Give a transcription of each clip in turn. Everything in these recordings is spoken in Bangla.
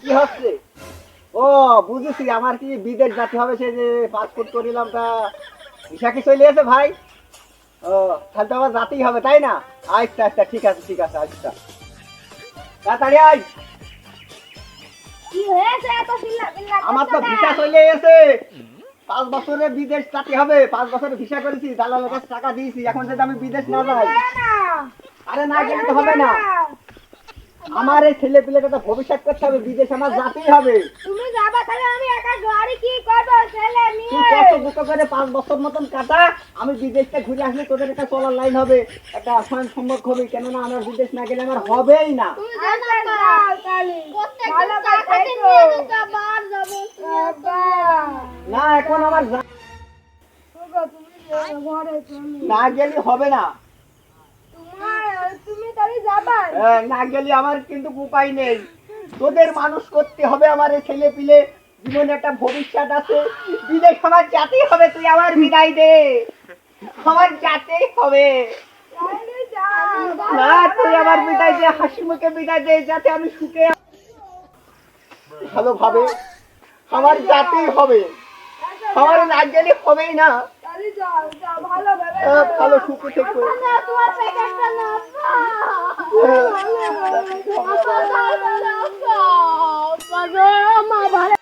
কি হচ্ছে? ও বুঝেছি, আমার কি বিদেশ যেতে হবে, সে যে পাসপোর্ট করিলাম তা ভিসা কি চলে এসে ভাই? ও তাহলে তো আমার যেতেই হবে তাই না? আচ্ছা আচ্ছা, ঠিক আছে ঠিক আছে, আচ্ছা তাড়াতাড়ি আয়। কি হয়েছে এত চিল্লা চিল্লা আমার তো করছো ভিসা কেন? চলে এসে, 5 বছরের বিদেশ যেতে হবে, 5 বছরের ভিসা করেছি, দালালের কাছে টাকা দিয়েছি, এখন যদি আমি বিদেশ না তুমি যাই, যাও না। আরে না গেলে কেন তো হবে না। যাও? আমার এই ছেলে পিলেটা তো ভবিষ্যৎ করতে হবে, বিদেশ আমার যেতেই হবে। তুমি যাবা তাহলে আমি একা গাড়ি কি করবো ছেলে তুই নিয়ে? কষ্ট দুঃখ করে 5 বছর মতন কাটা, আমি বিদেশটা ঘুরে আসলে তোদের একটা চলার লাইন হবে, একটা স্বয়ং সম্পর্ক হবে, কেননা আমার বিদেশ না গেলে আমার হবেই না। তুমি যেতে যাও তাহলে। ভালো করে থেকো। বাবা। না এখন আমার ওগো, তুমি যাও ঘরে চলো। না গেলে হবে না। তুমি তাহলে যাবা? না গেলে আমার কিন্তু উপায় নেই, তোদের মানুষ করতে হবে, আমার এই ছেলে পিলে জীবনে একটা ভবিষ্যৎ আছে, বিদেশ আমার যেতেই হবে, তুই আমার বিদায় দে, আমার যেতেই হবে। তাহলে যাও। না তুই আমার বিদায় দে, হাসি মুখে বিদায় দে, যাতে আমি সুখে ভালোভাবে, আমার যেতেই হবে, আমার না গেলে হবেই না। তাহলে যাও, যাও ভালোভাবে ভালো সুখে থেকো। না তোমার প্যাকেটটা না মা ভালো।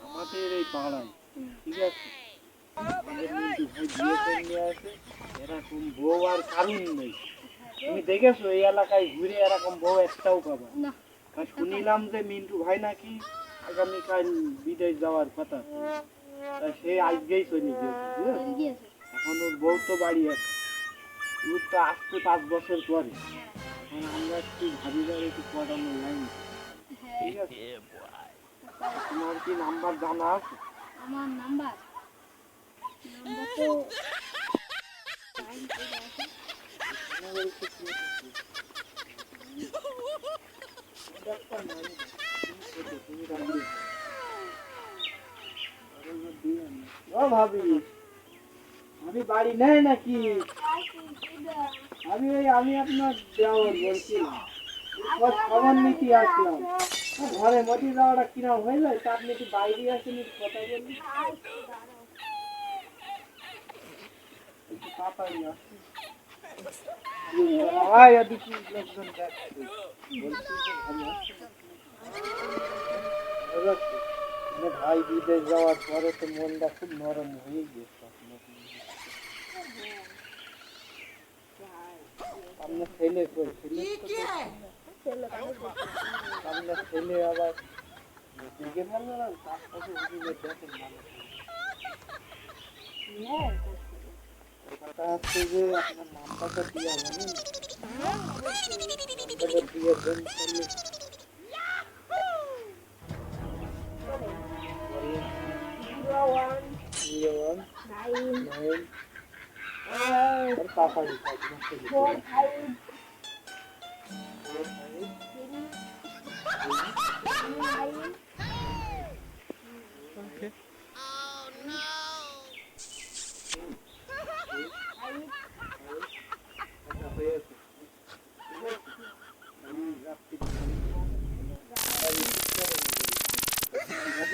আমাদের এই পাড়ায় ঠিক আছে, আমাদের মিন্টু ভাই বিয়ে করে নিয়ে আসে, এরকম বউ আর কারণ নেই। তুমি দেখেছো এই এলাকায় ঘুরে এরকম বউ একটাও পাবা না। তা শুনিলাম যে মিন্টু ভাই নাকি আগামীকাল বিদেশ যাওয়ার কথা, তা সে আজকেই চলে গিয়েছে বুঝেছো? এখন ওর বউ তো বাড়ি আছে, ওর তো আসতে 5 বছর পরে, এখন আমরা একটু ভাবি যাই একটু পড়ানো লাইন, ঠিক আছে? তোমার কি নাম্বার জানা আছে? আমার নাম্বার নাম্বার তো ও ভাবি, আমি বাড়ি নেই নাকি? আমি আপনার দেওয়ার বলছিলাম, খোঁজ খবর নিতে আসলাম। ঘরে মতি যাওয়াটা কিরম হয়ে যায়, তা আপনি একটু বাইরে আসেন, একটু কথা বলুন, একটু তাড়াতাড়ি আসুন। আয় এদিকে লোকজন দেখছে, বলছি যে ভালো আছেন আপনি? বুঝতে পারছি, মানে ভাই বিদেশ যাওয়ার পরে তো মনটা খুব নরম হয়ে গেছে আপনার। আপনার ছেলে কই? ছেলে তো দেখছি না। আপনার ছেলে আবার দিকে ভালো না, তার সাথে ওদিকে দেখেন মানুষ। কথা হচ্ছে যে আপনার নাম্বারটা দিয়ে জানেন, নাম্বারটা দিয়ে দেন তাহলে বলেন। 01 9 আর তাড়াতাড়ি আপনার ছেলে আচ্ছা হয়েছে, আমি রাখছি।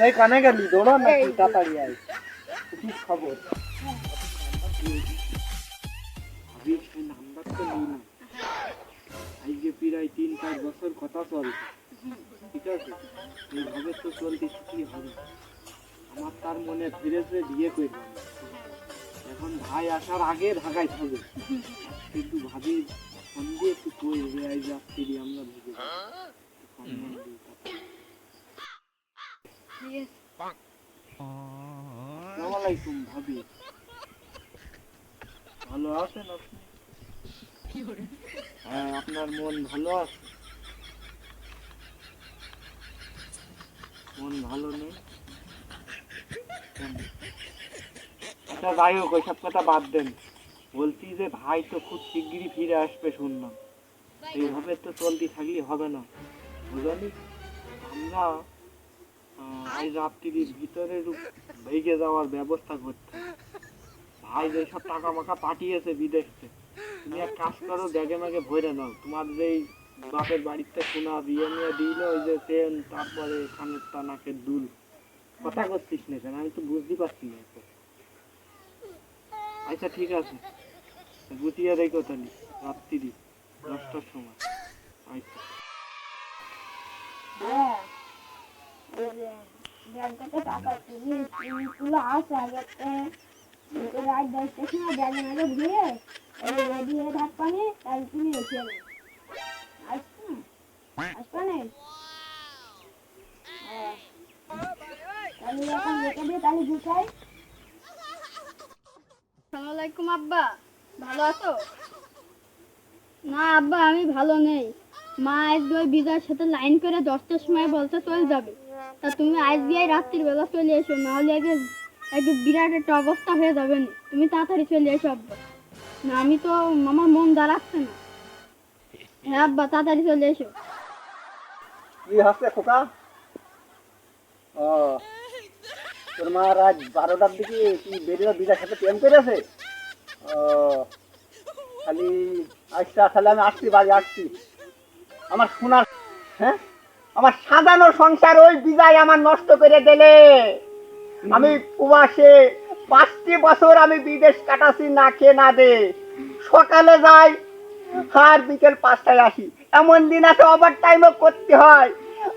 এই কানে গেলি দৌড়া নাকি তাড়াতাড়ি আয়, কি খবর? ভাবি সেই নাম্বার তো নিলাম, আজকে প্রায় 3-4 বছর কথা চলছে, ঠিক আছে? এইভাবে তো চলতে কি হবে, আমার তার মনে ফিরেছে বিয়ে করলাম, এখন ভাই আসার আগে ঢাকায় থাকবে, কিন্তু ভাবি ফোন দিয়ে একটু কই যে আজ রাত্রি আমরা ভেবে আসসালামু আলাইকুম ভাবি, ভালো আছেন আপনি? হ্যাঁ, আপনার মন ভালো আছে? মন ভালো নেই কেন? আচ্ছা যাই হোক, ওইসব কথা বাদ দেন, বলছি যে ভাই তো খুব শিগগিরই ফিরে আসবে শুনলাম, এইভাবে তো চলতে থাকলে হবে না, বুঝলি? আমরা আজ রাত্রির ভিতরে ভেগে যাওয়ার ব্যবস্থা করতে হবে। ভাই যেসব টাকা মাকা পাঠিয়েছে বিদেশ থেকে, তুমি এক কাজ করো, ব্যাগে ম্যাগে ভরে নাও, তোমার যেই বাপের বাড়িতে সোনা বিয়ে নিয়ে দিল, ওই যে চেন, তারপরে কানের টা, নাকের দুল। কথা করছিস না কেন? আমি তো বুঝতে পারছি না তো। আচ্ছা ঠিক আছে, গুটিয়ে রেখো তাহলে রাত্রি 10টার সময়। আচ্ছা হ্যাঁ, এই যে ব্যাংক থেকে টাকা তুলে আসে আগে রাত 10টার সময় ব্যাগের আগে ঘুরে রেডি হয়ে থাকবানি, তাই তুমি রেখে নেবে। আসবানি? হ্যাঁ, তাহলে এখন রেখে দিয়ে তাহলে গুছাই। আসসালামু আলাইকুম আব্বা, ভালো আছো? না আব্বা, আমি ভালো নেই। মা আজ ওই বিজয়ের সাথে লাইন করে 10টার সময় বলতে চলে যাবে। তা তুমি আজ গিয়ে রাত্রির বেলা চলে এসো, নাহলে আগে বিরাট একটা অবস্থা হয়ে যাবে না। তুমি তাড়াতাড়ি চলে এসো আব্বা। না আমি তো, আমার মন দাঁড়াচ্ছে না। হ্যাঁ আব্বা, তাড়াতাড়ি চলে এসো। কি হচ্ছে খোকা? ও, তোর মা রাত 12টার দিকে কি বেরিয়ে বিদার সাথে প্রেম করেছে? ও, খালি আচ্ছা, তাহলে আমি আসছি, বাড়ি আসছি। আমার সোনার, হ্যাঁ, আমার সাজানো সংসার ওই বিদায় আমার নষ্ট করে দিলে। আমি প্রবাসে 5টি বছর আমি বিদেশ কাটাছি না খেয়ে না দে। সকালে যাই আর বিকেল 5টায় আসি। এমন দিন আছে ওভার টাইমও করতে হয়।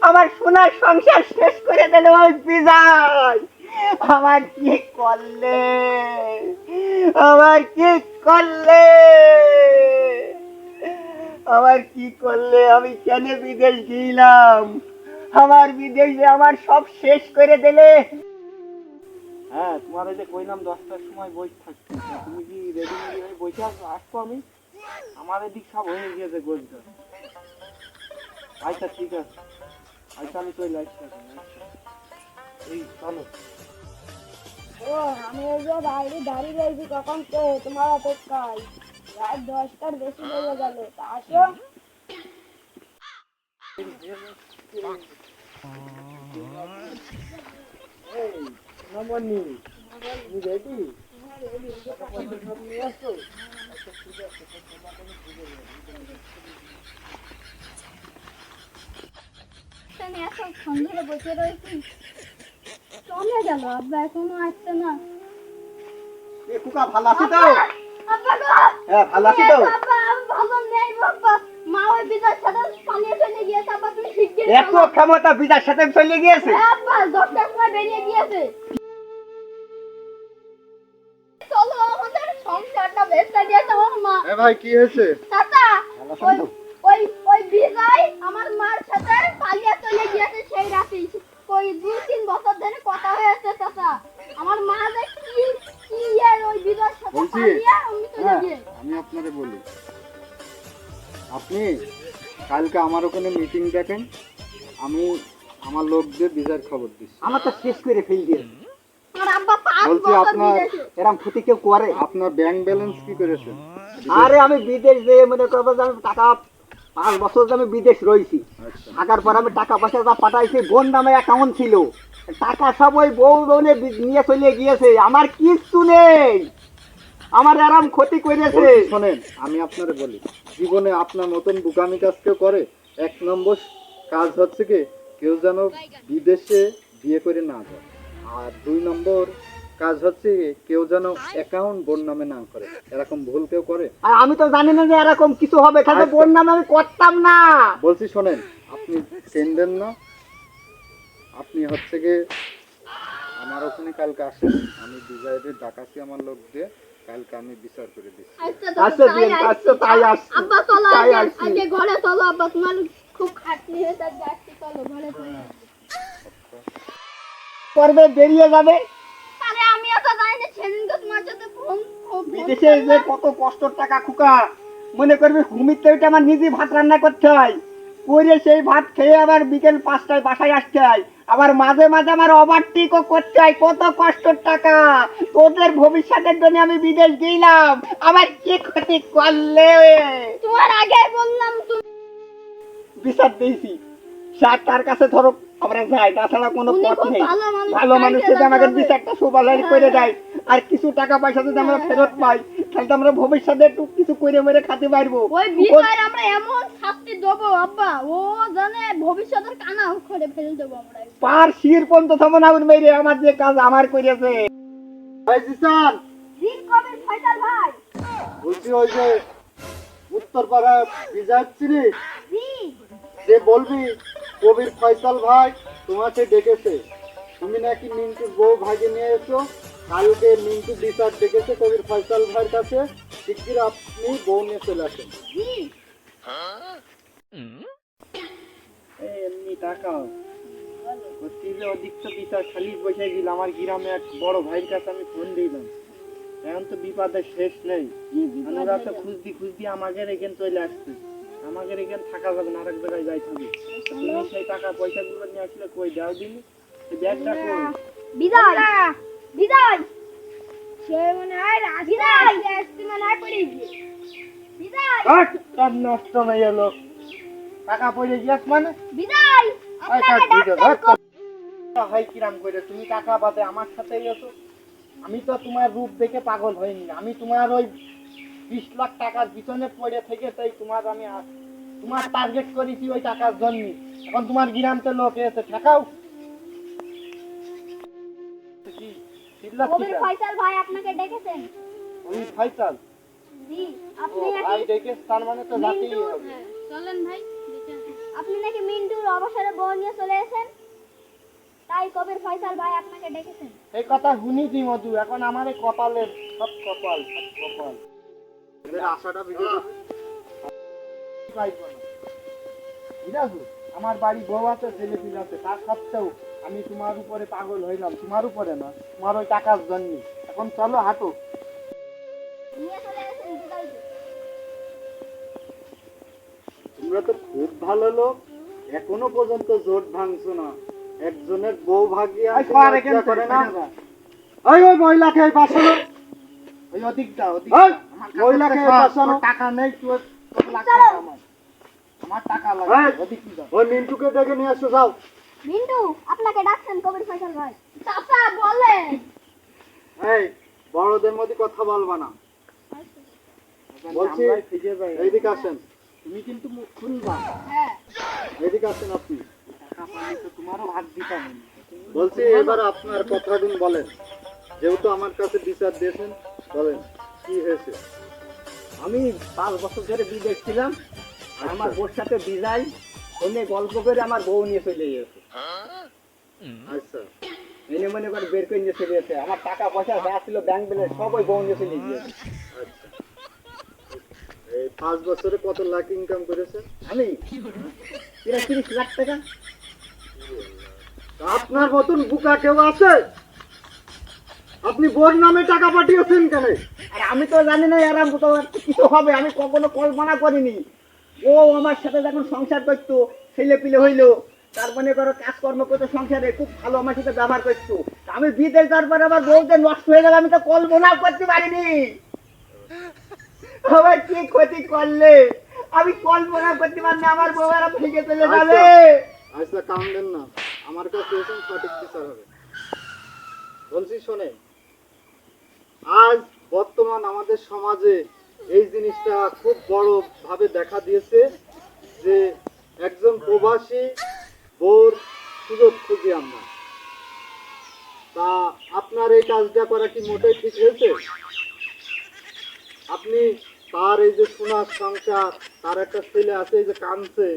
আমার সোনার সংসার শেষ করে দিলে ওই বিদায়। আমার কি করলে, আমার কি করলে, আমার কি করলে, আমি কেন বিদেশ গেলাম? আমার বিদেশে আমার সব শেষ করে দিলে। হ্যাঁ, তোমার এই যে কইলাম 10টার সময় বসে থাকছি, তা তুমি কি রেডি হয়ে বসে আসবো? আমি আমার এদিক সব হয়ে গেছে গোজটা। আচ্ছা ঠিক আছে, আচ্ছা আমি চলে আসছি। এই চলো। ও, আমি এই যে বাইরে দাঁড়িয়ে রয়েছি কখন তো তোমার অপেক্ষায়। রাত 10টার বেশি বেজে গেল, তা আসো। এই নমনি, তুমি রেডি? আমি এখন সন্ধ্যে বসে রয়েছি, চলে গেল আব্বা, এখনো আসছে না। এ খোকা, ভালো আছি তো? আব্বা গো! হ্যাঁ, ভালো আছি তো? আব্বা, আমি ভালো নেই বাবা। মা ওই বিজয়ের সাথে পালিয়ে চলে গিয়েছে। আব্বা তুমি শিগগির এত ক্ষমতা বিদার সাথে চলে গিয়েছে? আব্বা 10টার সময় বেরিয়ে গিয়েছে। চলো, আমাদের সংসারটা ভেস্তে দিয়েছে আমার মা। এ ভাই, কি হয়েছে? চাচা, ভালো ওই আছো? ওই ওই বিজয় আমার মার সাথে পালিয়ে চলে গিয়েছে সেই রাতেই। ওই 2-3 বছর ধরে কথা হয়েছে চাচা। আমার মা যে কি এর ওই বিজয়ের সাথে বলছি, পালিয়ে আমি চলে হ্যাঁ, গিয়ে। আমি আপনারে বলি, আপনি কালকে আমার ওখানে মিটিং দেখেন, আমি আমার লোকদের বিজার খবর দিচ্ছি। আমার তো শেষ করে ফেল দিয়েছে। আর আব্বা 5 বলছি, বছর আপনার বিদেশে। এরকম ক্ষতি কেউ করে? আপনার ব্যাংক ব্যালেন্স কি করেছেন? আরে আমি বিদেশ যে মনে করবো যে আমি টাকা 5 বছর যে আমি বিদেশ রয়েছি, আচ্ছা, থাকার পর আমি টাকা পয়সা যা পাঠাইছি, বোন নামে অ্যাকাউন্ট ছিল, টাকা সব ওই বউ বোনে নিয়ে চলে গিয়েছে। আমার কিচ্ছু নেই, আমার আরাম ক্ষতি করেছে। বলছি, শোনেন, আমি আপনারে বলি, জীবনে আপনার মতন বুকামি কাজ কেউ করে? 1 নম্বর কাজ হচ্ছে কি, কেউ যেন বিদেশে বিয়ে করে না যায়। আর 2 নম্বর কাজ হচ্ছে কি, কেউ যেন অ্যাকাউন্ট বোন নামে না করে। এরকম ভুল কেউ করে? আর আমি তো জানি না যে এরকম কিছু হবে, খালি আচ্ছা। বোন নামে আমি করতাম না। বলছি শোনেন, আপনি চেনবেন না, আপনি হচ্ছে গিয়ে আমার ওখানে কালকে আসেন, আমি বিজয়দের ডাকাছি আমার লোক দিয়ে, কালকে আমি বিচার করে দিচ্ছি। আচ্ছা আচ্ছা, তাই দিন, আসছি। আচ্ছা, তাই আসছি। আব্বা চলো, তাই আগে আসছি। আগে ঘরে চলো আব্বা, তোমার খুব খাটনি হয়েছে, যাচ্ছি, চলো ঘরে চলো। করবে, বেরিয়ে যাবে আরে আমিও তো জানি না, সেদিনকে তোমার সাথে ফোন বিদেশে যে কত কষ্টর টাকা খুকা। মনে করবি ঘুমিতে ওইটা আমার নিজে ভাত রান্না করতে হয়, করে সেই ভাত খেয়ে আবার বিকেল 5টায় বাসায় আসতে হয়, আবার মাঝে মাঝে আমার ওভারটেকও করতে হয়। কত কষ্টর টাকা, তোদের ভবিষ্যতের জন্য আমি বিদেশ গেলাম, আবার কি ক্ষতি করলে। তোমার আগে বললাম তুমি। বিচার দিয়েছি, স্যার তার কাছে ধরো আমরা যাই, তাছাড়া কোনো উনি পথ খুব নেই। ভালো মানুষ, ভালো মানুষ তাই যদি আমাকে যেতে হবে। বিচারটা সুবালাই করে দেয়, আর কিছু টাকা পয়সা যদি আমরা ফেরত পাই, তাহলে তো আমরা ভবিষ্যতে একটু কিছু করে মেরে খেতে পারবো। ওই বিজয়ের আমরা এমন শাস্তি দেবো আব্বা, ও জানে ভবিষ্যতের কানা করে ফেলে দেবো আমরা। পার শির পর্যন্ত থামন আগুন মেরে আমার যে কাজ আমার করেছে। ভাই জিসান, জি কবির ফয়সাল ভাই। বলছি ওই যে উত্তরপাড়া বিজয় চিনিস, জি যে বলবি কবির ফয়সাল ভাই তোমাকে ডেকেছে, তুমি নাকি মিন্টুর বউ ভাগে নিয়ে এসো, কালকে মিন্টু বিচার ডেকেছে কবির ফয়সাল ভাইয়ের কাছে, শিগগির আপনি বউ নিয়ে চলে আসেন। জি এমনি টাকা বলছি যে অধিক তো বিচার খালি বসে গেল। আমার গ্রামে এক বড় ভাইয়ের কাছে আমি ফোন দিলাম, এখন তো বিপদের শেষ নেই। ওরা তো খুঁজদি আমাকে এখানে চলে আসছে, আমাকে এখানে থাকা যাবে না, আরেক জায়গায় যাইতে হবে। তুমি সেই টাকা পয়সা গুলো নিয়ে আসলে কই দাও দিন, ব্যাগটা কই? বিজয় বিজয় সে মনে হয় বিজয় আসতে মনে হয় পড়ে গিয়ে বিজয় কার নষ্ট নাই এলো, টাকা পয়সা গিয়াস মানে বিজয় আপনাকে ডাকছেন হয় কিরাম করে তুমি টাকা বাদে আমার সাথেই আছো। আমি তো তোমার রূপ দেখে পাগল হইনি, আমি তোমার ওই 20 লাখ টাকার পিছনে পড়ে থেকে তাই তোমার টার্গেট করেছি ওই টাকার জন্য। এখন তোমার গ্রামতে লোক এসে ঠেকাও কি চিল্লাচ্ছি কবির কেন? ফয়সাল ভাই আপনাকে ডেকেছেন। ওই ফয়সাল জি ও আপনি ভাই নাকি ডেকে তার মানে তো জাতি মিন্টু, হবে। চলেন ভাই দেখে আসি। আপনি নাকি মিন্টুর অবসরে বউ নিয়ে চলে এসেছেন, তাই কবির ফয়সাল ভাই আপনাকে ডেকেছেন। এই কথা শুনিছি মধু, এখন আমার এই কপালের সব কপাল এদের আশাটা বিজয় পাইবো না। ঠিক আছে, আমার বাড়ি বউ আছে, ছেলে পিলে আছে, তার সত্ত্বেও আমি তোমার উপরে পাগল হইলাম, তোমার উপরে না, তোমার ওই টাকার জন্য। এখন চলো হাঁটো। নিয়ে চলে এসেছেন বিজয়কে। তোমরা তো খুব ভালো লোক, এখনো পর্যন্ত জোট ভাঙছো না, একজনের বউ ভাগিয়ে এই কর এখান থেকে, করে না। এখানে যা। ওই মহিলাকে এই পাশানো, ওই অধিকটা এই, মহিলাকে এই পাশানো। টাকা নেই, তোর তোর লাগবে না আমার টাকা লাগবে। এই, অধিক কি দাও? ওই মিন্টুকে ডেকে নিয়ে আসো, যাও। মিন্টু আপনাকে ডাকছেন কবির ফয়সাল ভাই। চাচা বলেন। এই বড়দের মধ্যে কথা বলবা না, বলছি আমরাই ফিরে যাই। এইদিকে আসেন, তুমি কিন্তু মুখ খুলবা, হ্যাঁ এইদিকে আসেন আপনি। টাকা পাইলে তো তোমারও ভাগ দিতাম আমি। বলছি এবার আপনার কথাগুলো বলেন, যেহেতু আমার কাছে বিচার দিয়েছেন, বলেন কি হয়েছে। আমি 5 বছর ধরে বিদেশ ছিলাম, আর আমার বউর সাথে বিজয় ফোনে গল্প করে আমার বউ নিয়ে চলে গেছে। আচ্ছা, এনে মনে করে বের করে নিয়ে চলে গেছে, আমার টাকা পয়সা যা ছিল ব্যাংক ব্যালেন্স সব ওই বউ নিয়ে চলে গিয়েছে। আচ্ছা, এই 5 বছরে কত লাখ ইনকাম করেছেন? আমি 30 লাখ টাকা। আপনার মতন বুকা কেউ আছে? আপনি বোর নামে টাকা পাঠিয়েছেন কেন? আর আমি তো জানি না এরকম কিছু হবে, আমি কখনো কল্পনা করিনি। ও আমার সাথে যখন সংসার করতো, ছেলে পিলে হইলো, তার মনে করো কাজকর্ম করতো সংসারে, খুব ভালো আমার সাথে ব্যবহার করতো। আমি বিদেশ যাওয়ার পরে আমার বউ যে নষ্ট হয়ে যাবে আমি তো কল্পনা করতে পারিনি। আমার কি ক্ষতি করলে আমি কল্পনা করতে পারিনি, আমার বউ আর ভেঙে চলে যাবে। আচ্ছা কান্দেন না, আমার কাছে এসে সঠিক বিচার হবে। বলছি শোনেন, আজ বর্তমান আমাদের সমাজে এই জিনিসটা খুব বড় ভাবে দেখা দিয়েছে যে একজন প্রবাসী বোর সুযোগ খুঁজি আমরা। তা আপনার এই কাজটা করা কি মোটেই ঠিক হয়েছে? আপনি তার এই যে সোনার সংসার, তার একটা ছেলে আছে এই যে কাঁদছে,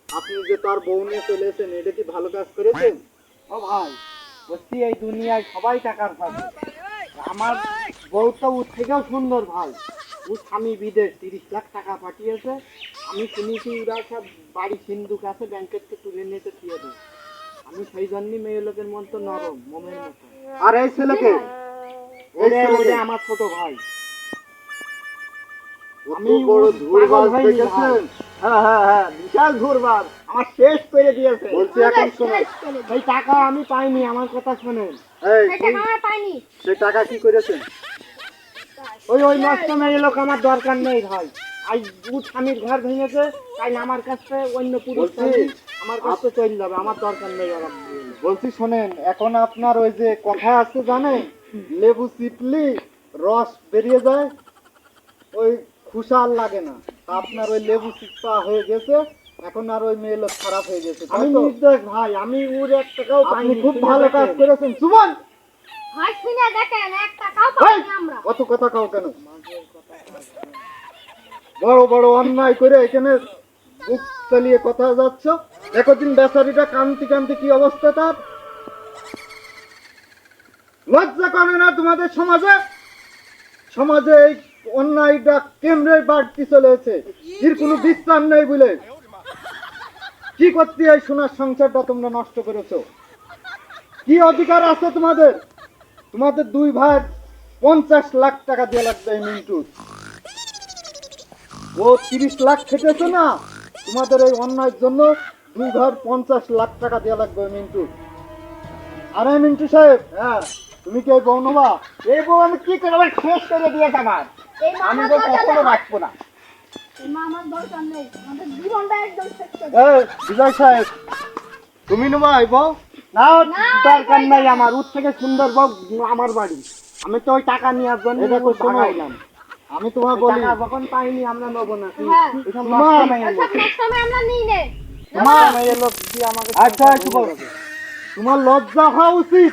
আপনি যে তার বউ নিয়ে চলে এসেছেন, এটা কি ভালো কাজ করেছেন? ও ভাই, বলছি এই দুনিয়ায় সবাই টাকার পাবে, আমার বউ তো ওর থেকেও সুন্দর ভাই। ও স্বামী বিদেশ 30 লাখ টাকা পাঠিয়েছে, আমি শুনেছি ওরা সব বাড়ি সিন্ধুক আছে ব্যাংকের থেকে তুলে নিতে দিয়ে দেয়। আমি সেই জন্যই মেয়ে লোকের মতো নরম মোমের মতো। আর এই ছেলেকে, এই ওরে ছেলেকে ওরে আমার ছোট ভাই। আমি বড় ধুরবাজ পাগল হইনি দেখেছেন? হ্যাঁ হ্যাঁ হ্যাঁ, বিশাল ঘুরবার আমার শেষ করে দিয়েছে। বলছি এখন শোনেন, এই টাকা আমি পাইনি, আমার কথা শোনেন। এই সেটা আমার পাইনি। সে টাকা কি করেছেন? ওই নষ্ট মেয়ে লোক আমার দরকার নেই ভাই। আজ দু স্বামীর ঘর ভেঙেছে, তাই আমার কাছে অন্য পুরুষ বলছি, স্বামী আমার কাছে চলে যাবে, আমার দরকার নেই ওরকম। বলছি শোনেন, এখন আপনার ওই যে কথা আছে জানেন, লেবু চিপলি রস বেরিয়ে যায়, ওই খুশাল লাগে না। তা আপনার ওই লেবু চিপা হয়ে গেছে, এখন আর ওই মেয়ে লোক খারাপ হয়ে গেছে। আমি তাই তো? নির্দোষ ভাই, আমি ওর 1 টাকাও আপনি পাইনি। খুব শুনে ভালো কাজ দেখেন। করেছেন সুমন। ভাই শুনে দেখেন 1 টাকাও এই, পাইনি আমরা। অত কথা কাও কেন? বড় বড় অন্যায় করে এখানে বুক চালিয়ে কথা যাচ্ছ। একদিন বেচারিটা কান্তি কান্তি কি অবস্থা তার, লজ্জা করে না তোমাদের সমাজে? সমাজে এই অন্যায়টা কেমনে বাড়তি চলেছে, এর কোনো বিশ্রাম নেই বলে কি করতে এই সোনার সংসারটা তোমরা নষ্ট করেছো? কি অধিকার আছে তোমাদের? তোমাদের 2 ভাই 50 লাখ টাকা দিয়ে লাগবে এই মিন্টু। ও 30 লাখ খেটেছে না, তোমাদের এই অন্যায়ের জন্য 2 ভাই 50 লাখ টাকা দিয়ে লাগবে ওই মিন্টু। আরে মিন্টু সাহেব, হ্যাঁ তুমি কি এই বউ নেবা? এই বউ আমি কি করে আমার শেষ করে দিয়েছে আমার। এই আমি মামার তো দরকার কখনো নেই। রাখবো না। এই মামার দরকার নেই, আমাদের জীবনটা একদম শেষ করে দিন। এই বিজয় সাহেব, তুমি নেবা এই বউ? না, দরকার নাই আমার। ওর থেকে সুন্দর বউ আমার বাড়ি। আমি তো ওই টাকা নেওয়ার জন্য এই দেখো শোনো, ভাগাইলাম। আমি তোমায় বলি, টাকা যখন পাইনি আমরা নেবো না। হ্যাঁ। এসব তোমার- নষ্ট মেয়ে লোক। ওসব next time আমরা নিই নে। নষ্ট মেয়ে লোক দিয়ে আমাকে আচ্ছা সংসার একটু ভেঙে বলো, দেবে। তোমার লজ্জা হওয়া উচিত।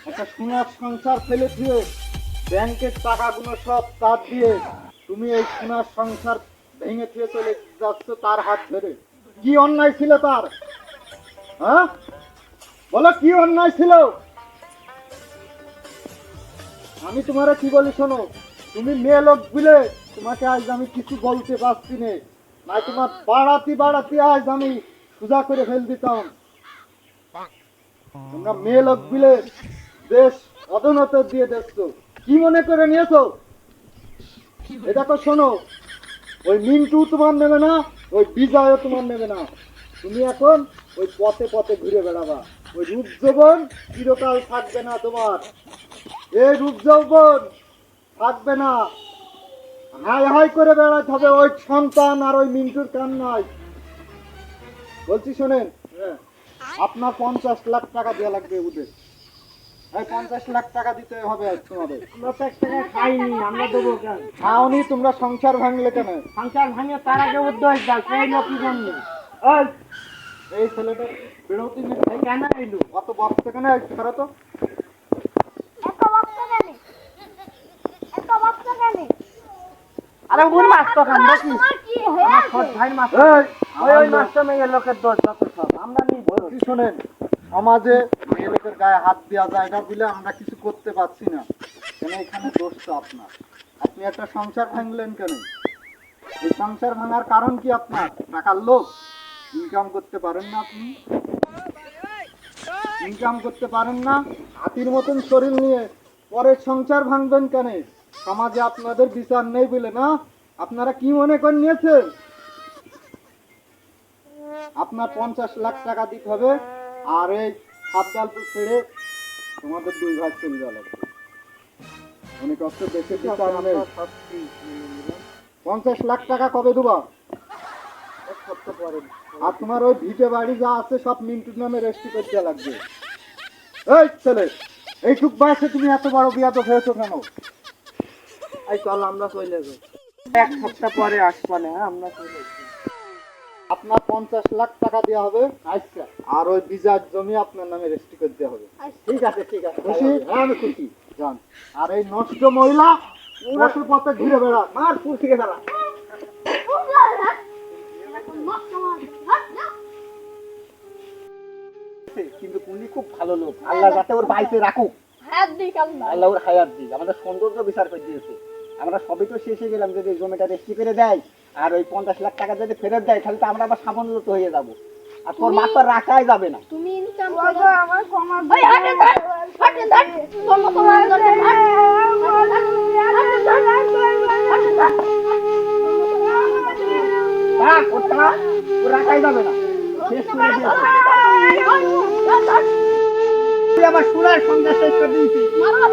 একটা সোনার সংসার ফেলে দিয়ে ব্যাংকের টাকাগুলো সব তার দিয়ে তুমি এই সোনার সংসার ভেঙে দিয়ে চলে যাচ্ছ তার হাত ধরে। কি অন্যায় ছিল তার? হ্যাঁ বলো, কি অন্যায় ছিল? আমি তোমারে কি বলি শোনো, তুমি মেয়ে লোক বলে তোমাকে আজ আমি কিছু বলতে পারছি না, নাই তোমার বাড়াতে বাড়াতে আজ আমি সোজা করে ফেল দিতাম। তোমরা মেয়ে লোক বিলে দেশ অধোন্নত দিয়ে দেখছো, কি মনে করে নিয়েছো? এটা তো শোনো, ওই মিন্টু তোমার নেবে না, ওই বিজয়ও তোমার নেবে না। তুমি এখন ওই পথে পথে ঘুরে বেড়াবা। ওই রূপ যৌবন চিরকাল থাকবে না তোমার। এই রূপ যৌবন থাকবে না। হাই হাই করে বেড়াতে হবে ওই সন্তান আর ওই মিন্টুর কান্নায়। বলছি শোনেন, আপনার 50 লাখ টাকা দেওয়া লাগবে ওদের। এই 50 লাখ টাকা দিতে হবে আজ তোমাদের। আমরা তো 1 টাকা খাইনি, আমরা দেবো কেন? খাওনি তোমরা, সংসার ভাঙলে কেন? সংসার ভাঙে তার আগে উদ্যোগ দাও, সেই লোকই জন্য। এই, এই ছেলেটা বেরোতে নেই কেন এলো? অত বক্স কেন? ছাড়ো তো। এত বক্তা কেন? এত বক্তা কেন? আরে ওর মাছ তো খান দেখি। তোমার কি হয়ে আমার আছে? সৎ ভাই মাছ। এই, ওই মাছটা মেয়ে লোকের দোষ যত সব। আমরা নিই বলো। বলছি শোনেন, সমাজে মেয়ে লোকের গায়ে হাত দেওয়া যায় না বলে আমরা কিছু করতে পারছি না কেন? এখানে দোষ তো আপনার। আপনি একটা সংসার ভাঙলেন কেন? এই সংসার ভাঙার কারণ কি আপনার? টাকার লোভ? ইনকাম করতে পারেন না আপনি? ইনকাম করতে পারেন না, হাতির মতন শরীর নিয়ে পরের সংসার ভাঙবেন কেন? সমাজে আপনাদের বিচার নেই বলে না? আপনারা কি মনে করে নিয়েছেন? আপনার 50 লাখ টাকা দিতে হবে, আর এই সাবদালপুর ছেড়ে তোমাদের 2 ভাই চলে যাওয়া লাগবে। অনেক কষ্ট বেশি বিচার নেই। 50 লাখ টাকা কবে দেবা? আর তোমার ওই ভিটে বাড়ি যা আছে সব মিন্টুর নামে রেজিস্ট্রি করতে লাগবে। এই ছেলে, এইটুক বয়সে তুমি এত বড় বিয়াদব হয়েছো কেন? এই চল আমরা চলে যাই। 1 সপ্তাহ পরে আসবো না, হ্যাঁ আমরা চলে যাই। আপনার 50 লাখ টাকা দেওয়া হবে, আচ্ছা, আর ওই বিজার জমি আপনার নামে রেজিস্ট্রি করে দেওয়া হবে। ঠিক আছে ঠিক আছে, খুশি? হ্যাঁ আমি খুশি। যান। আর এই নষ্ট মহিলা পথে পথে ঘুরে বেড়া। মার ফুল থেকে ফেলা। কিন্তু উনি খুব ভালো লোক, আল্লাহ যাতে ওর বাড়িতে রাখুক। হাত দিক আল্লাহ। আল্লাহ ওর হায়াত দিক। আমাদের সৌন্দর্য বিচার করে দিয়েছে। আমরা সবই তো শেষে গেলাম, যদি জমিটা রেজিস্ট্রি করে দেয় আর ওই 50 লাখ টাকা যদি ফেরত দেয়, তাহলে তো আমরা আবার সাবনত হয়ে যাব। আর তোর মা তো রাখাই যাবে না। তুমি ইনকাম বাবা, করো। আমার ক্ষমা ওই হাঁটেন ধর, হাঁটেন ধর। তোমার তোমার দরকার হাঁট। থাক, ওর থাক, ও রাখাই যাবে না। শেষ করে দিয়েছে। তুই আমার সোনার সংসার শেষ করে দিয়েছি।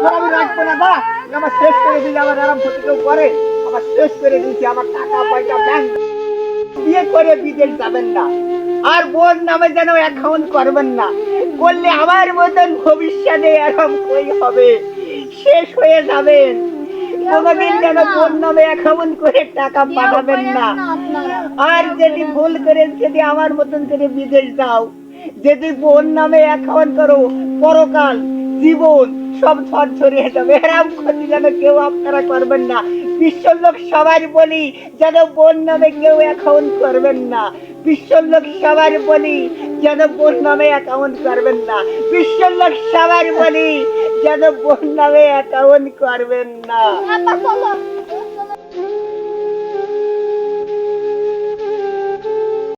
তোর আমি রাখবো না, দা। তুই আমার শেষ করে দিলি, আমার আরাম ক্ষতি কেউ করে। আমার শেষ করে দিয়েছি, আমার টাকা পয়সা ব্যাংক। বিয়ে করে বিদেশ যাবেন না, আর বোন নামে যেন অ্যাকাউন্ট করবেন না। করলে আমার মতন ভবিষ্যতে এরকম কই হবে, শেষ হয়ে যাবেন। কোনোদিন যেন বোন নামে অ্যাকাউন্ট করে টাকা পাঠাবেন না। আর যদি ভুল করে যদি আমার মতন করে বিদেশ যাও, যদি বোন নামে অ্যাকাউন্ট করো, পরকাল জীবন সব ঝড় ছড়িয়ে যাবে। এরকম ক্ষতি যেন কেউ আপনারা করবেন না। বিশ্বর লোক সবার বলি যেন বোন নামে কেউ অ্যাকাউন্ট করবেন না। বিশ্বর লোক সবার বলি যেন বোন নামে অ্যাকাউন্ট করবেন না। বিশ্বর লোক সবার বলি যেন বোন নামে অ্যাকাউন্ট করবেন না। আব্বা চলো